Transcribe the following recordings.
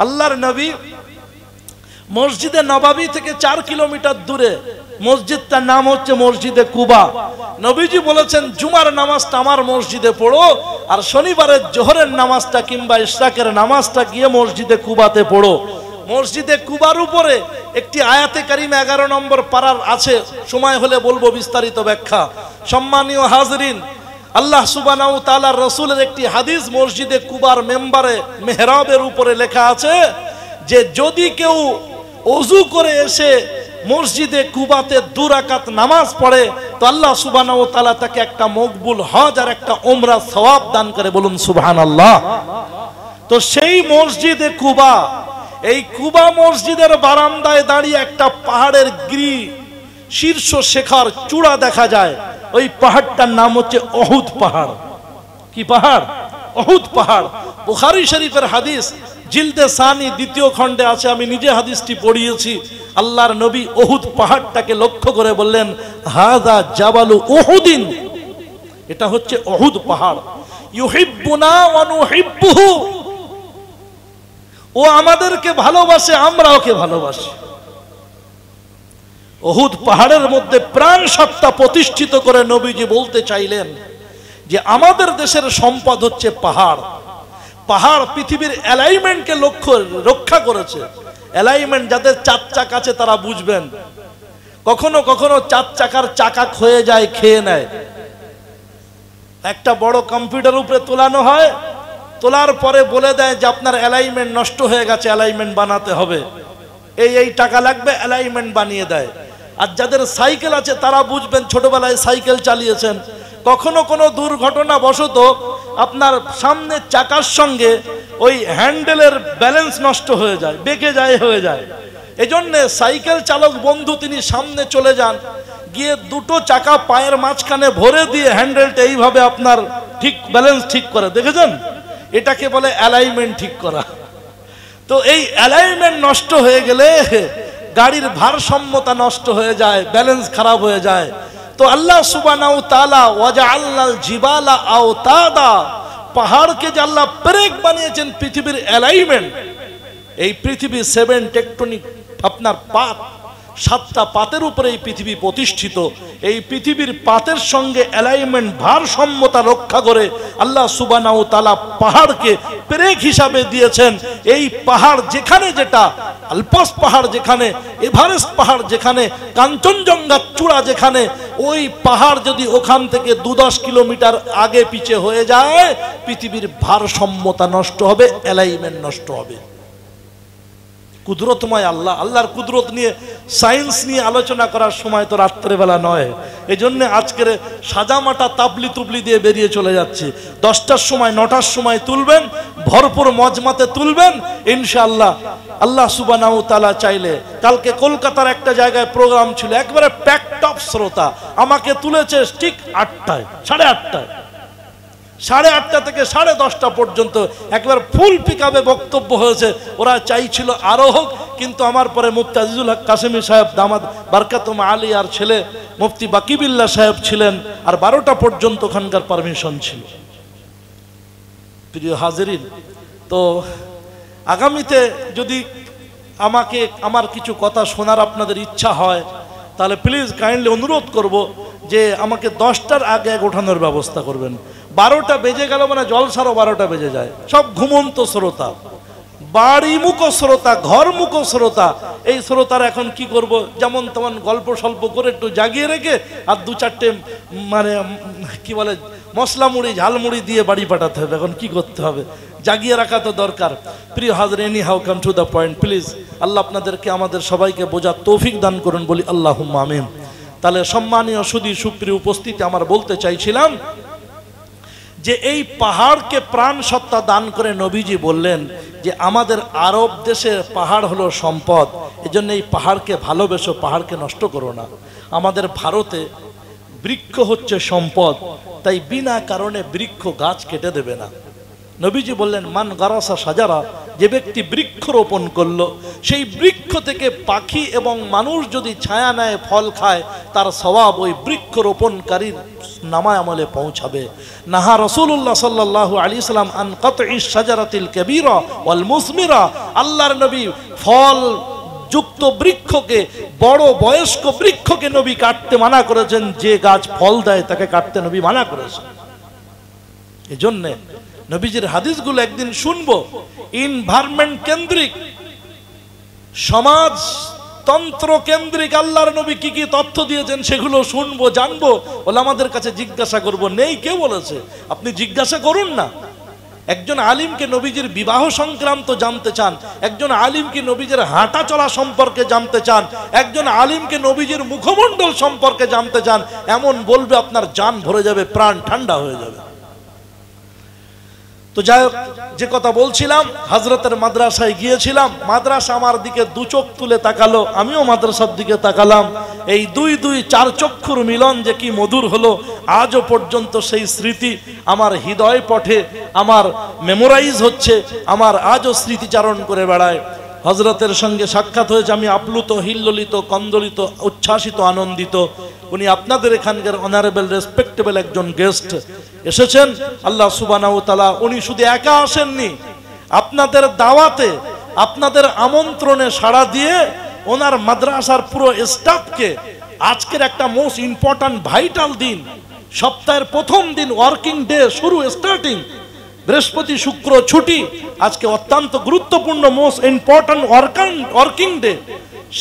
আল্লাহর নবী মসজিদে নববী থেকে 4 কিলোমিটার দূরে, মসজিদটার নাম হচ্ছে মসজিদে কুবা। নবীজি বলেছেন জুমার নামাজটা আমার মসজিদে পড়ো, আর শনিবারের জোহরের নামাজটা কিংবা ইশরাকের নামাজটা গিয়ে মসজিদে কুবাতে পড়ো। মসজিদে কুবার উপরে একটি আয়াতে কারিমা 11 নম্বর পারার আছে, সময় হলে বলবো বিস্তারিত ব্যাখ্যা। সম্মানীয় হাজরিন, আল্লাহ সুবহানাহু ওয়া তাআলার রাসূলের একটি হাদিস মসজিদে কুবার মেম্বারে মেহরাবের উপরে লেখা আছে যে যদি কেউ ওযু করে এসে মসজিদে কুবাতে 2 রাকাত নামাজ পড়ে তো আল্লাহ সুবহানাহু ওয়া তাআলা তাকে একটা মকবুল হজ আর একটা উমরা সওয়াব দান করে, বলুন সুবহানাল্লাহ। তো সেই মসজিদে কুবা, এই কুবা মসজিদের বারান্দায় দাঁড়িয়ে একটা পাহাড়ের গিরি শীর্ষ শেখর চূড়া দেখা যায়, ওই পাহাড়টার নাম হচ্ছে উহুদ পাহাড়। কি পাহাড়? উহুদ পাহাড়। বুখারী শরীফের হাদিস জিলদে সানি 2য় খণ্ডে আছে, আমি নিজে হাদিসটি পড়িয়েছি। আল্লাহর নবী উহুদ পাহাড়টাকে লক্ষ্য করে বললেন হাযা জাবালু উহুদিন, এটা হচ্ছে উহুদ পাহাড়। ইউহিব্বুনা ওয়া নুহিব্বুহু, ও আমাদেরকে ভালোবাসে, আমরা ওকে ভালোবাসি। উহুদ পাহাড়ের মধ্যে প্রাণ সত্তা প্রতিষ্ঠিত করে নবীজি বলতে চাইলেন যে আমাদের দেশের সম্পদ হচ্ছে পাহাড়। পাহাড় পৃথিবীর অ্যালাইনমেন্টকে রক্ষা করেছে। অ্যালাইনমেন্ট যাদের 4 চাকা আছে তারা বুঝবেন, কখনো কখনো 4 চাকার চাকা ক্ষয়ে যায়, খেয়ে নেয়। একটা বড় কম্পিউটার উপরে তোলানো হয়, তোলার পরে বলে দেয় যে আপনার অ্যালাইনমেন্ট নষ্ট হয়ে গেছে, অ্যালাইনমেন্ট বানাতে হবে, এই টাকা লাগবে, অ্যালাইনমেন্ট বানিয়ে দেয়। আর যাদের সাইকেল আছে তারা বুঝবেন, ছোটবেলায় সাইকেল চালিয়েছেন, কখনো কোনো দুর্ঘটনা বশত আপনার সামনের চাকার সঙ্গে ওই হ্যান্ডেলের ব্যালেন্স নষ্ট হয়ে যায়, বেঁকে যায়, হয়ে যায়। এজন্য সাইকেল চালক বন্ধু তিনি সামনে চলে যান, গিয়ে 2টো চাকা পায়ের মাঝখানে ভরে দিয়ে হ্যান্ডেলটা এইভাবে আপনার ঠিক ব্যালেন্স ঠিক করে, দেখেছেন? এটাকে বলে অ্যালাইনমেন্ট ঠিক করা। তো এই অ্যালাইনমেন্ট নষ্ট হয়ে গেলে গাড়ির ভারসাম্যতা নষ্ট হয়ে যায়, ব্যালেন্স খারাপ হয়ে যায়। তো আল্লাহ সুবহানাহু ওয়া তাআলা ওয়াজআলনাল জিবালা আওতাদা, পাহাড়কে যে আল্লাহ পেরেক বানিয়েছেন পৃথিবীর অ্যালাইনমেন্ট। এই পৃথিবী 7 টেকটনিক আপনার পাত, 7টা পাতের উপরে এই পৃথিবী প্রতিষ্ঠিত। এই পৃথিবীর পাতের সঙ্গে অ্যালাইনমেন্ট ভারসাম্যতা রক্ষা করে আল্লাহ সুবহানাহু ওয়া তাআলা পাহাড়কে পেরেক হিসাবে দিয়েছেন। এই পাহাড় যেখানে, যেটা আলপস পাহাড় যেখানে, এভারেস্ট পাহাড় যেখানে, কাঞ্চনজঙ্ঘা চূড়া যেখানে, ওই পাহাড় যদি ওখান থেকে 2-10 কিলোমিটার আগে পিছে হয়ে যায় পৃথিবীর ভারসাম্যতা নষ্ট হবে, অ্যালাইনমেন্ট নষ্ট হবে। কুদরতময় আল্লাহ, আল্লাহর কুদরত নিয়ে সায়েন্স নিয়ে আলোচনা করার সময় তো রাত্রেবেলা নয়। এই জন্য আজকের সাজামাটা তাবলি তুবলি দিয়ে বেরিয়ে চলে যাচ্ছে। 10টার সময় 9টার সময় তুলবেন, ভরপুর মজমাতে তুলবেন ইনশাআল্লাহ। আল্লাহ সুবহানাহু ওয়া তাআলা চাইলে কালকে কলকাতার একটা জায়গায় প্রোগ্রাম ছিল, একবারে প্যাকড অফ শ্রোতা, আমাকে তুলেছে ঠিক 8টায়, 8:30টায়, 8:30 থেকে 10:30 পর্যন্ত একবার ফুল পিকআপে বক্তব্য হয়েছে। ওরা চাইছিল আরো হোক, কিন্তু আমার পরে মুফতি আজিজুল হক কাসেমি সাহেব দামাত বারকাতুম আলী আর ছেলে মুফতি বাকিবিল্লাহ সাহেব ছিলেন, আর 12টা পর্যন্ত ওখানকার পারমিশন ছিল। প্রিয় হাজিরিন, তো আগামীতে যদি আমার কিছু কথা শোনার আপনাদের ইচ্ছা হয় তাহলে প্লিজ কাইন্ডলি অনুরোধ করব যে আমাকে 10টার আগে ওঠানোর ব্যবস্থা করবেন। 12টা বেজে গেল মানে জলসারও 12টা বেজে যায়। সব ঘুমন্ত শ্রোতা, বাড়িমুখো শ্রোতা, ঘরমুখো শ্রোতা। এই শ্রোতার এখন কি করব, যেমন তেমন গল্প স্বল্প করে একটু জাগিয়ে রেখে আর 2-4টে মানে কি বলে মশলা মুড়ি, ঝালমুড়ি দিয়ে বাড়ি পাঠাতে হবে। এখন কি করতে হবে, জাগিয়ে রাখা তো দরকার। প্রিয় হাজির, any how come to the point please. আল্লাহ আপনাদেরকে আমাদের সবাইকে বোঝার তৌফিক দান করুন, বলি আল্লাহুম্মা আমিন। তাহলে সম্মানীয় সুধী সুপ্রিয় উপস্থিতি, আমার বলতে চাইছিলাম যে এই পাহাড়কে প্রাণ সত্তা দান করে নবীজি বললেন যে আমাদের আরব দেশের পাহাড় হলো সম্পদ, এজন্য এই পাহাড়কে ভালোবেসো, পাহাড়কে নষ্ট করো না। আমাদের ভারতে বৃক্ষ হচ্ছে সম্পদ, তাই বিনা কারণে বৃক্ষ গাছ কেটে দেবে না। নবীজি বললেন, মান গারাসা সাজারা, যে ব্যক্তি বৃক্ষরোপণ করলো, সেই বৃক্ষ থেকে পাখি এবং মানুষ যদি ছায়া নেয়, ফল খায়, তার সওয়াব ওই বৃক্ষরোপণকারীর নামায় আমলে পৌঁছাবে। নাহা রাসূলুল্লাহ সাল্লাল্লাহু আলাইহি সাল্লাম আন কাতঈশ শাজারাতিল কাবীরা ওয়াল মুসমিরা, আল্লাহর নবী ফল যুক্ত বৃক্ষকে, বড় বয়স্ক বৃক্ষকে নবী কাটতে মানা করেছেন। যে গাছ ফল দেয় তাকে কাটতে নবী মানা করেছেন। এজন্য নবীজির হাদিসগুলো একদিন শুনবো। ইনভায়রনমেন্ট কেন্দ্রিক, সমাজ তন্ত্র কেন্দ্রিক আল্লাহর নবী কি কি তথ্য দিয়েছেন সেগুলো শুনবো, জানবো, ওলামাদের কাছে জিজ্ঞাসা করব। নেই কে বলেছে? আপনি জিজ্ঞাসা করুন না। একজন আলিমকে নবীজির বিবাহ সংক্রান্ত জানতে চান, একজন আলিমকে নবীজির হাঁটা চলা সম্পর্কে জানতে চান, একজন আলিমকে নবীজির মুখমণ্ডল সম্পর্কে জানতে চান, এমন বলবে আপনার জান ভরে যাবে, প্রাণ ঠান্ডা হয়ে যাবে। তো যাই হোক, যে কথা বলছিলাম, হযরতের মাদ্রাসায় গিয়েছিলাম। মাদ্রাসা আমার দিকে দু চোখ তুলে তাকালো, আমিও মাদ্রাসার দিকে তাকালাম। এই দুই দুই চার চক্ষুর মিলন যে কি মধুর হলো, আজও পর্যন্ত সেই স্মৃতি আমার হৃদয় পটে, আমার মেমোরাইজ হচ্ছে, আমার আজও স্মৃতিচারণ করে বেড়ায়। হযরতের সঙ্গে সাক্ষাৎ হয়েছে, আমি আপ্লুত, হিল্লোলিত, কন্দলিত, উচ্ছ্বাসিত, আনন্দিত। উনি আপনাদের এখানকার অনারেবল রেসপেক্টেবল একজন গেস্ট এসেছেন। আল্লাহ সুবহানাহু ওয়া তাআলা, উনি শুধু একা আসেননি, আপনাদের দাওয়াতে, আপনাদের আমন্ত্রণে সাড়া দিয়ে ওনার মাদ্রাসার পুরো স্টাফকে আজকের একটা মোস্ট ইম্পর্টেন্ট ভাইটাল দিন, সপ্তাহের প্রথম দিন, ওয়ার্কিং ডে শুরু, স্টার্টিং, বৃহস্পতি শুক্র ছুটি, আজকে অত্যন্ত গুরুত্বপূর্ণ মোস্ট ইম্পর্টেন্ট ওয়ার্কিং ডে।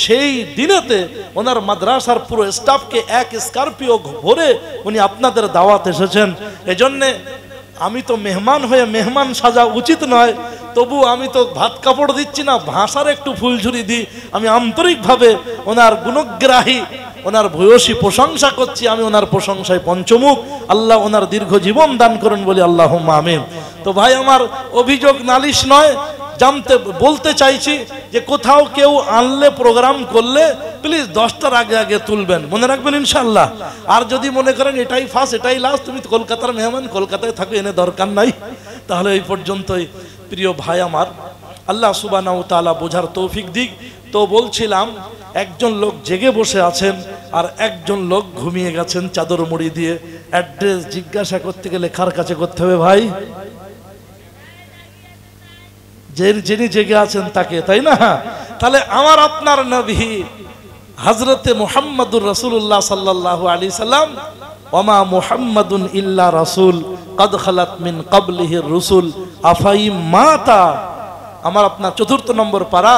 সেই দিনেতে ওনার মাদ্রাসার পুরো স্টাফকে এক স্করপিও ভরে উনি আপনাদের দাওয়াত এসেছেন। এজন্য আমি তো মেহমান হয়ে মেহমান সাজা উচিত নয়, তবু আমি তো ভাত কাপড় দিচ্ছি না, ভাষার একটু ফুলঝুরি দিই। আমি আন্তরিকভাবে ওনার গুণগ্রাহী, ওনার ভূয়সী প্রশংসা করছি। আমি ওনার প্রশংসায় পঞ্চমুখ। আল্লাহ ওনার দীর্ঘ জীবন দান করুন বলি আল্লাহুম্মা আমিন। তো ভাই আমার, অভিযোগ নালিশ নয়, বলতে চাইছি যে কোথাও কেউ আনলে, প্রোগ্রাম করলে প্লিজ 10টার আগে আগে তুলবেন, মনে রাখবেন ইনশাআল্লাহ। আর যদি মনে করেন এটাই ফার্স্ট, এটাই লাস্ট, তুমি কলকাতার মেহমান, কলকাতায় থাকো, এনে দরকার নাই, তাহলে এই পর্যন্তই। প্রিয় ভাই আমার, আল্লাহ সুবহানাহু ওয়া তাআলা বোঝার তৌফিক দিক। তো বলছিলাম, একজন লোক জেগে বসে আছেন আর একজন লোক ঘুমিয়ে গেছেন চাদর মুড়ি দিয়ে। অ্যাড্রেস জিজ্ঞাসা করতে গেলে কার কাছে করতে হবে ভাই? যিনি জেগে আছেন তাকে, তাই না? তাহলে আমার আপনার নবী হযরতে মুহাম্মদুর রাসূলুল্লাহ সাল্লাল্লাহু আলাইহি সাল্লাম, ওমা মুহাম্মাদুন ইল্লা রাসূল কদ খালাত মিন ক্বাবলিহির রুসুল আফাইম মাতা। আমার আপনার 4 নম্বর পারা,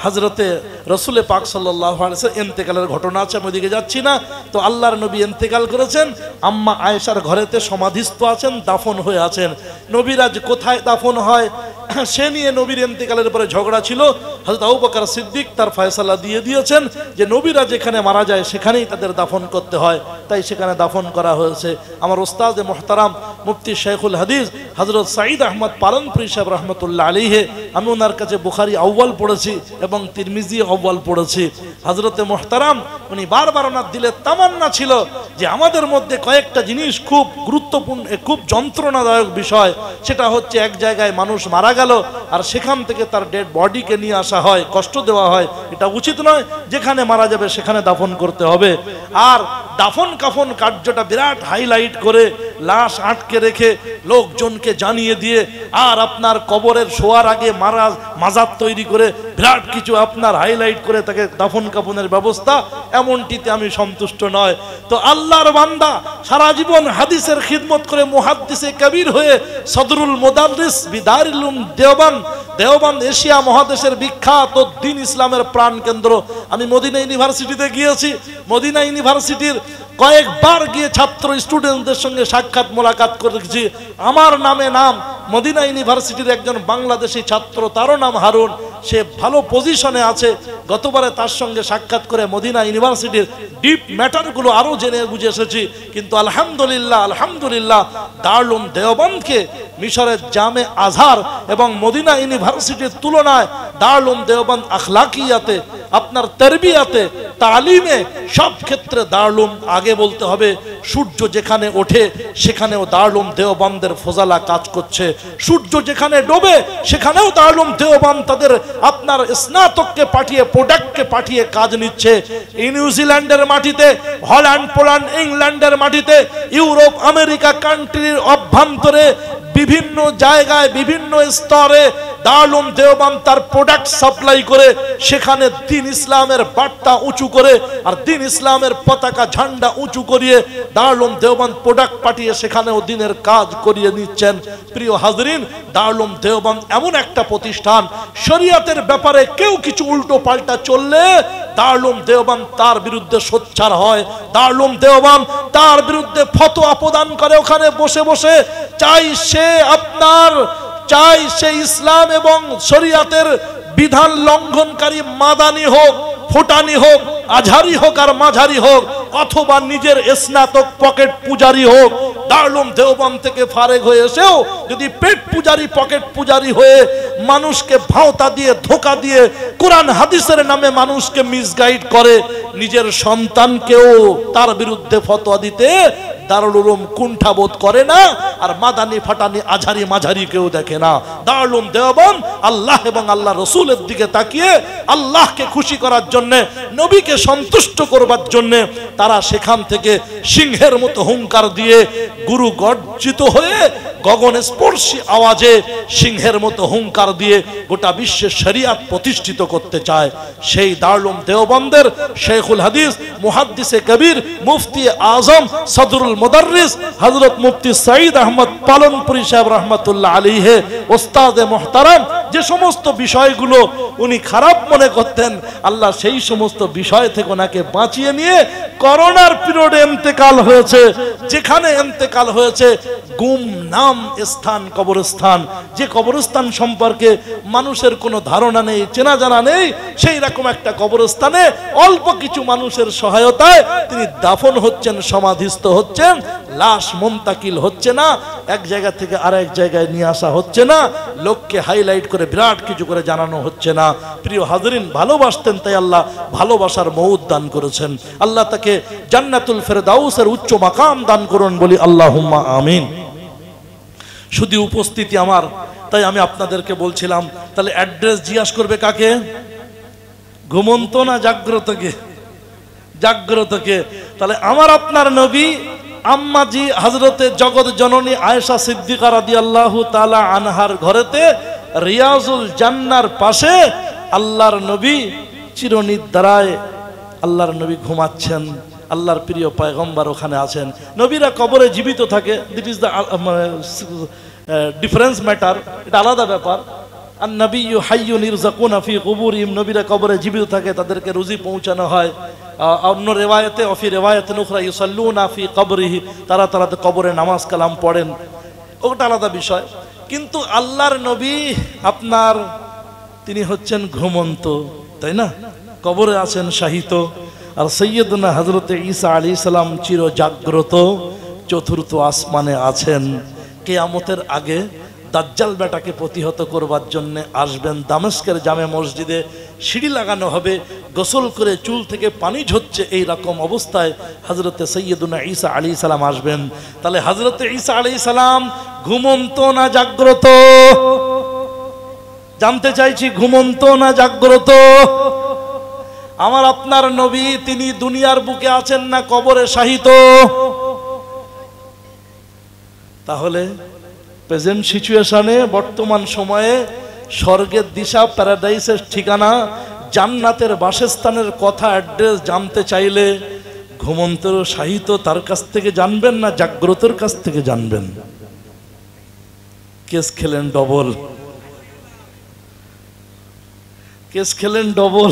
হযরতে রাসূল পাক সাল্লাল্লাহু আলাইহি ওয়াসাল্লাম ইন্তেকালের ঘটনা আছে, আমি ওদিকে যাচ্ছি না। তো আল্লাহর নবী ইন্তেকাল করেছেন, আম্মা আয়েশার ঘরেতে সমাধিস্থ আছেন, দাফন হয়ে আছেন। নবীরাজ কোথায় দাফন হয় সে নিয়ে নবীর ইন্তেকালের পরে ঝগড়া ছিল। হযরত আবু বকর সিদ্দিক তার ফয়সালা দিয়ে দিয়েছেন যে নবীরা যেখানে মারা যায় সেখানেই তাদের দাফন করতে হয়, তাই সেখানে দাফন করা হয়েছে। আমার ওস্তাদ মুহতারাম মুফতি শাইখুল হাদিস হযরত সাঈদ আহমদ পালনপুরি সাহেব রাহমাতুল্লাহ আলাইহি, আমি ওনার কাছে বুখারী আউয়াল পড়েছি এবং তিরমিজি আউয়াল পড়েছি। হযরতে মুহতারাম উনি বারবার ওনার দিলের তামান্না ছিল যে আমাদের মধ্যে কয়েকটা জিনিস খুব গুরুত্বপূর্ণ, খুব যন্ত্রণাদায়ক বিষয়। সেটা হচ্ছে, এক জায়গায় মানুষ মারা গেল আর সেখান থেকে তার ডেড বডিকে নিয়ে আসা হয়, কষ্ট দেওয়া হয়, এটা উচিত নয়। যেখানে মারা যাবে সেখানে দাফন করতে হবে। আর দাফন কাফন কার্যটা বিরাট হাইলাইট করে, লাশ আটকে রেখে লোকজনকে জানিয়ে দিয়ে, আর আপনার কবরের শোয়ার আগে মাজার তৈরি করে বিরাট কিছু আপনার হাইলাইট করে তাকে দাফন কাফনের ব্যবস্থা, এমনটিতে আমি সন্তুষ্ট নয়। তো আল্লাহর বান্দা সারা জীবন হাদিসের খিদমত করে মুহাদ্দিসে কবির হয়ে সদরুল মুদাররিস বিদারুল উলুম দেওবন্দ এশিয়া মহাদেশের বিখ্যাত দ্বীন ইসলামের প্রাণ কেন্দ্র। আমি মদিনা ইউনিভার্সিটিতে গিয়েছি। মদিনা ইউনিভার্সিটির কয়েকবার গিয়ে ছাত্র স্টুডেন্টদের সঙ্গে সাক্ষাৎ মোলাকাত করেছি। আমার নামে নাম, মদিনা ইউনিভার্সিটির একজন বাংলাদেশি ছাত্র, তারও নাম হারুন, সে ভালো পজিশনে আছে। গতবারে তার সঙ্গে সাক্ষাৎ করে মদিনা ইউনিভার্সিটির ডিপ ম্যাটারগুলো আরও জেনে বুঝে এসেছি। কিন্তু আলহামদুলিল্লাহ দারুল উলুম দেওবন্দকে মিশরের জামে আজহার এবং মদিনা ইউনিভার্সিটির তুলনায় দারুল দেওবন্দ আখলাকিয়াতে, আপনার তারবিয়াতে, তালিমে, সব ক্ষেত্রে দারুল আগে বলতে হবে। সূর্য যেখানে ওঠে সেখানেও দারুল দেওবন্দের ফজলা কাজ করছে, সূর্য যেখানে ডোবে সেখানেও দারুল দেওবন্দ তাদের আপনার স্নাতককে পাঠিয়ে, প্রোডাক্টকে পাঠিয়ে কাজ নিচ্ছে। নিউজিল্যান্ডের মাটিতে, হল্যান্ড, পোল্যান্ড, ইংল্যান্ডের মাটিতে, ইউরোপ, আমেরিকা কান্ট্রির অভ্যন্তরে বিভিন্ন জায়গায়, বিভিন্ন স্তরে দারুল দেওবন্দ তার প্রোডাক্ট সাপ্লাই করে, সেখানে দ্বীন ইসলামের বার্তা উঁচু করে আর দ্বীন ইসলামের পতাকা ঝান্ডা উঁচু করিয়ে দারুল দেওবন্দ প্রোডাক্ট পাঠিয়ে সেখানেও দ্বীনের কাজ করিয়ে নিচ্ছেন। প্রিয় হাজরিন, দারুল দেওবন্দ এমন একটা প্রতিষ্ঠান, শরিয়াতের ব্যাপারে কেউ কিছু উল্টো পাল্টা চললে দারুল দেওবন্দ তার বিরুদ্ধে সোচ্চার হয়, দারুল দেওবন্দ তার বিরুদ্ধে ফতোয়া প্রদান করে ওখানে বসে বসে। চাই সে ইসলাম এবং শরিয়াতের বিধান লঙ্ঘনকারী মাদানি হোক, ফুটানি হোক, আজহারি হোক আর মাঝারি হোক, অথবা নিজের স্নাতক পকেট পূজারি হোক, দারুল দেওবন্দ থেকে ফারেক হয়ে এসেও যদি পেট পূজারি, পকেট পূজারি হয়ে মানুষকে ভাওতা দিয়ে, ধোকা দিয়ে কোরআন হাদিসের নামে মানুষকে মিসগাইড করে, নিজের সন্তানকেও তার বিরুদ্ধে ফতোয়া দিতে দারুল উলুম কুণ্ঠাবোধ করে না, আর মাদানি, ফাটানি, আজহারি, মাঝারি কেউ দেখে না। দারুল দেওবন্দ আল্লাহ এবং আল্লাহ রসুলের দিকে তাকিয়ে আল্লাহকে খুশি করার জন্য, নবীকে সন্তুষ্ট করবার জন্য তারা সেখান থেকে সিংহের মতো হুঙ্কার দিয়ে, গুরু গর্জিত হয়ে গগন স্পর্শী আওয়াজে সিংহের মতো হুঙ্কার দিয়ে গোটা বিশ্বের শরিয়াত প্রতিষ্ঠিত করতে চায়। সেই দারুল দেওবন্দের শেখুল হাদিস, মুহাদ্দিসে কবির, মুফতি আজম, সদরুল মুদাররিস হযরত মুফতি সাঈদ আহমদ পালনপুরি সাহেব রহমাতুল্লাহ আলাইহি, ওস্তাদে মুহতারাম, যে সমস্ত বিষয়গুলো উনি খারাপ মনে করতেন, আল্লাহ সেই সমস্ত বিষয় থেকে ওনাকে বাঁচিয়ে নিয়ে করোনার পিরিয়ডে ইন্তেকাল হয়েছে। যেখানে ইন্তেকাল হয়েছে গুমনাম স্থান, কবরস্থান, যে কবরস্থান সম্পর্কে মানুষের কোনো ধারণা নেই, চেনা জানা নেই, সেই রকম একটা কবরস্থানে অল্প কিছু মানুষের সহায়তায় তিনি দাফন হচ্ছেন, সমাধিস্থ হচ্ছেন। লাশ মুনতাকিল হচ্ছে না, এক জায়গা থেকে আরেক জায়গায় নিয়ে আসা হচ্ছে না, লোককে হাইলাইট করে বিরাট কিছু করে জানানো হচ্ছে না। প্রিয় হাজরিন, ভালোবাসতেন তাই আল্লাহ ভালোবাসার মউত দান করেছেন। আল্লাহ তাকে জান্নাতুল ফেরদাউসের উচ্চ মাকাম দান করুন, বলি আল্লাহুম্মা আমিন। শুধু উপস্থিতি আমার, তাই আমি আপনাদেরকে বলছিলাম, তাহলে অ্যাড্রেস জিজ্ঞাসা করবে কাকে? ঘুমন্ত না জাগ্রতকে? জাগ্রতকে। তাহলে আমার আপনার নবী আম্মাজি হযরতে জগৎ জননী আয়েশা সিদ্দিকা রাদিয়াল্লাহু তাআলা আনহার ঘরেতে রিয়াজুল জান্নার পাশে আল্লাহর নবী চিরনিদ্রায়, আল্লাহর নবী ঘুমাচ্ছেন, আল্লাহর প্রিয় পয়গম্বর ওখানে আছেন। নবীরা কবরে জীবিত থাকে, দিট ইজ দ্য ডিফারেন্স ম্যাটার, এটা আলাদা ব্যাপার। আর নবী হাইয়ুন ইরযাকুনা ফি কুবুরিহিম, নবীরা কবরে জীবিত থাকে, তাদেরকে রুজি পৌঁছানো হয়। অন্য রেওয়ায়েতে, অফি রেওয়ায়েতিন উখরা ইউসাল্লুনা ফি কবরিহি, তারা কবরে নামাজ কালাম পড়েন, ওটা আলাদা বিষয়। কিন্তু আল্লাহর নবী আপনার, তিনি হচ্ছেন ঘুমন্ত, তাই না? কবরে আছেন শাহিত। আর সৈয়দনা হযরতে ঈসা আলাইহিস সালাম চির জাগ্রত, চতুর্থ আসমানে আছেন। কিয়ামতের আগে দাজ্জাল বেটাকে প্রতিহত করবার জন্য আসবেন। দামেস্কের জামে মসজিদে সিঁড়ি লাগানো হবে, গোসল করে চুল থেকে পানি ঝরছে, এই রকম অবস্থায় হযরতে সৈয়দনা ঈসা আলাইহিস সালাম আসবেন। তাহলে হযরতে ঈসা আলাইহিস সালাম ঘুমন্ত না জাগ্রত? জানতে চাইছি, ঘুমন্ত না জাগ্রত? আমার আপনার নবী তিনি দুনিয়ার বুকে আছেন না কবরে শাহিত? তাহলে প্রেজেন্ট সিচুয়েশনে, বর্তমান সময়ে স্বর্গের দিশা, প্যারাডাইসের ঠিকানা, জান্নাতের বাসস্থানের কথা, অ্যাড্রেস জানতে চাইলে ঘুমন্ত শাহিত তার কাছ থেকে জানবেন না জাগ্রতর কাছ থেকে জানবেন? কেস খেলেন ডবল, কেস খেলেন ডবল।